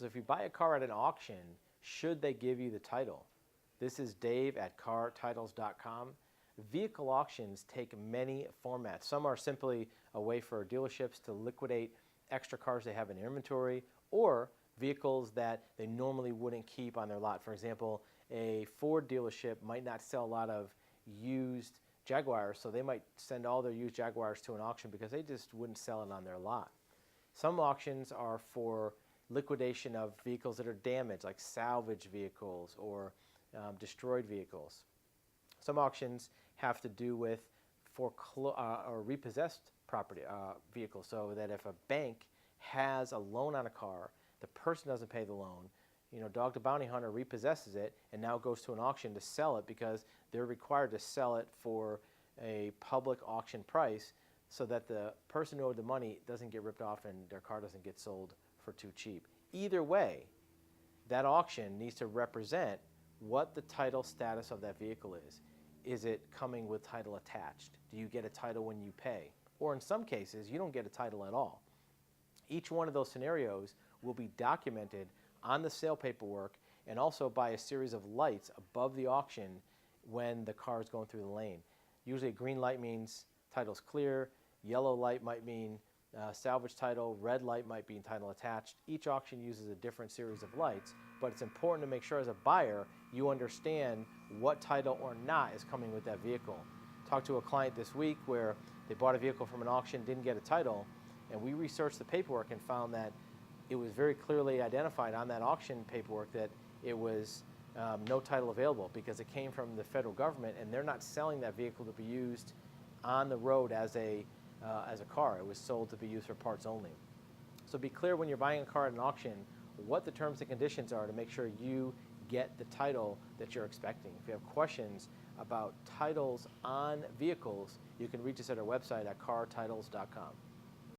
So if you buy a car at an auction, should they give you the title? This is Dave at cartitles.com. Vehicle auctions take many formats. Some are simply a way for dealerships to liquidate extra cars they have in inventory, or vehicles that they normally wouldn't keep on their lot. For example, a Ford dealership might not sell a lot of used Jaguars, so they might send all their used Jaguars to an auction because they just wouldn't sell it on their lot. Some auctions are for liquidation of vehicles that are damaged, like salvage vehicles or destroyed vehicles. Some auctions have to do with or repossessed property vehicles, so that if a bank has a loan on a car, the person doesn't pay the loan. Dog the Bounty Hunter repossesses it and now goes to an auction to sell it because they're required to sell it for a public auction price so that the person who owed the money doesn't get ripped off and their car doesn't get sold for too cheap. Either way, that auction needs to represent what the title status of that vehicle is. Is it coming with title attached? Do you get a title when you pay? Or in some cases, you don't get a title at all. Each one of those scenarios will be documented on the sale paperwork and also by a series of lights above the auction when the car is going through the lane. Usually a green light means title's clear, yellow light might mean salvage title, red light might be title attached. Each auction uses a different series of lights, but it's important to make sure as a buyer you understand what title or not is coming with that vehicle. Talked to a client this week where they bought a vehicle from an auction, didn't get a title, and we researched the paperwork and found that it was very clearly identified on that auction paperwork that it was no title available because it came from the federal government and they're not selling that vehicle to be used on the road as a car. It was sold to be used for parts only. So be clear when you're buying a car at an auction what the terms and conditions are to make sure you get the title that you're expecting. If you have questions about titles on vehicles, you can reach us at our website at cartitles.com.